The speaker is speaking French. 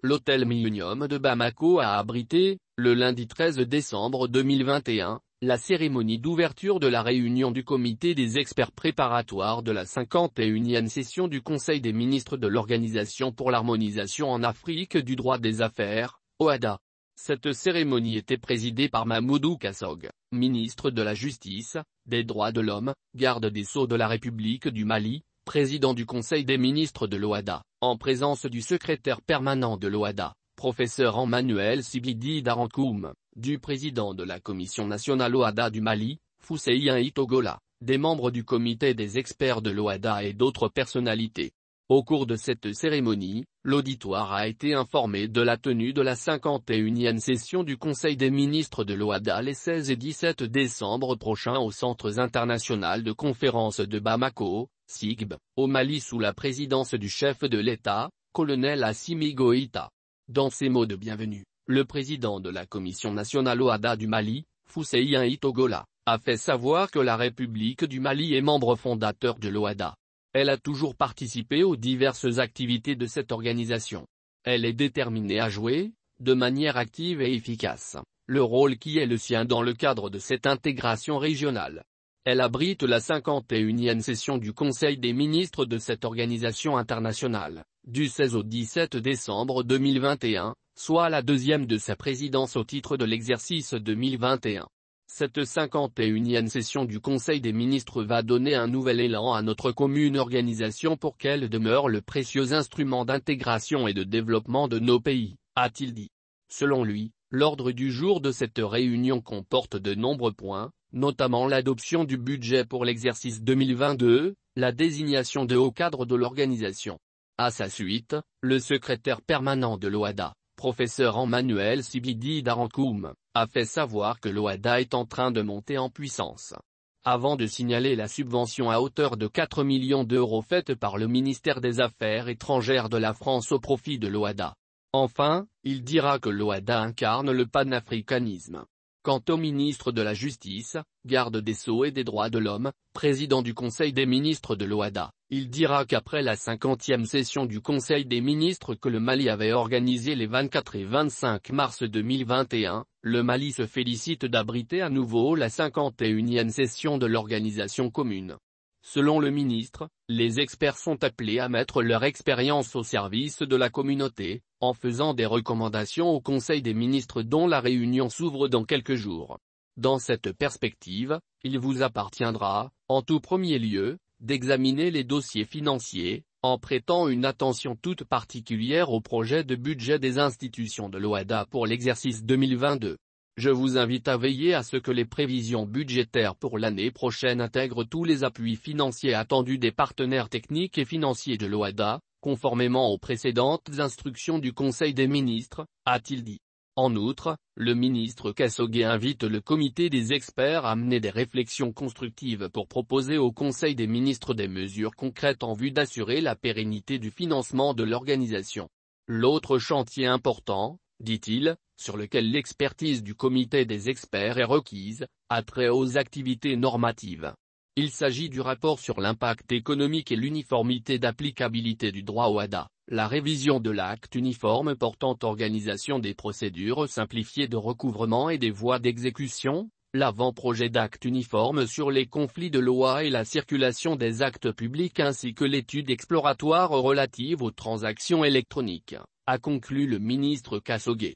l'hôtel Millennium de Bamako a abrité, le lundi 13 décembre 2021, la cérémonie d'ouverture de la réunion du comité des experts préparatoires de la 51e session du Conseil des ministres de l'Organisation pour l'harmonisation en Afrique du droit des affaires, OHADA. Cette cérémonie était présidée par Mamoudou Kassogue, ministre de la Justice, des Droits de l'Homme, garde des Sceaux de la République du Mali, président du Conseil des ministres de l'OHADA, en présence du secrétaire permanent de l'OHADA, professeur Emmanuel Sibidi Darankoum, du président de la Commission nationale OHADA du Mali, Fousseïen Itogola, des membres du comité des experts de l'OHADA et d'autres personnalités. Au cours de cette cérémonie, l'auditoire a été informé de la tenue de la 51e session du Conseil des ministres de l'OHADA les 16 et 17 décembre prochains au Centre international de conférence de Bamako, CIGB, au Mali sous la présidence du chef de l'État, colonel Assimi Goïta. Dans ses mots de bienvenue, le président de la Commission nationale OHADA du Mali, Fousseïen Itogola, a fait savoir que la République du Mali est membre fondateur de l'OHADA. Elle a toujours participé aux diverses activités de cette organisation. Elle est déterminée à jouer, de manière active et efficace, le rôle qui est le sien dans le cadre de cette intégration régionale. Elle abrite la 51e session du Conseil des ministres de cette organisation internationale, du 16 au 17 décembre 2021, soit la deuxième de sa présidence au titre de l'exercice 2021. Cette 51e session du Conseil des ministres va donner un nouvel élan à notre commune organisation pour qu'elle demeure le précieux instrument d'intégration et de développement de nos pays, a-t-il dit. Selon lui, l'ordre du jour de cette réunion comporte de nombreux points, notamment l'adoption du budget pour l'exercice 2022, la désignation de hauts cadres de l'organisation. À sa suite, le secrétaire permanent de l'OHADA, professeur Emmanuel Sibidi Darankoum, a fait savoir que l'OHADA est en train de monter en puissance. Avant de signaler la subvention à hauteur de 4 millions d'euros faite par le ministère des Affaires étrangères de la France au profit de l'OHADA. Enfin, il dira que l'OHADA incarne le panafricanisme. Quant au ministre de la Justice, garde des Sceaux et des Droits de l'Homme, président du Conseil des ministres de l'OHADA, il dira qu'après la 50e session du Conseil des ministres que le Mali avait organisée les 24 et 25 mars 2021, le Mali se félicite d'abriter à nouveau la 51e session de l'organisation commune. Selon le ministre, les experts sont appelés à mettre leur expérience au service de la communauté, en faisant des recommandations au Conseil des ministres dont la réunion s'ouvre dans quelques jours. Dans cette perspective, il vous appartiendra, en tout premier lieu, d'examiner les dossiers financiers, en prêtant une attention toute particulière au projet de budget des institutions de l'OHADA pour l'exercice 2022. Je vous invite à veiller à ce que les prévisions budgétaires pour l'année prochaine intègrent tous les appuis financiers attendus des partenaires techniques et financiers de l'OHADA, conformément aux précédentes instructions du Conseil des ministres, a-t-il dit. En outre, le ministre Kassogue invite le comité des experts à mener des réflexions constructives pour proposer au Conseil des ministres des mesures concrètes en vue d'assurer la pérennité du financement de l'organisation. L'autre chantier important, dit-il, sur lequel l'expertise du comité des experts est requise, a trait aux activités normatives. Il s'agit du rapport sur l'impact économique et l'uniformité d'applicabilité du droit OHADA, la révision de l'acte uniforme portant organisation des procédures simplifiées de recouvrement et des voies d'exécution, l'avant-projet d'acte uniforme sur les conflits de loi et la circulation des actes publics ainsi que l'étude exploratoire relative aux transactions électroniques, a conclu le ministre Kassogue.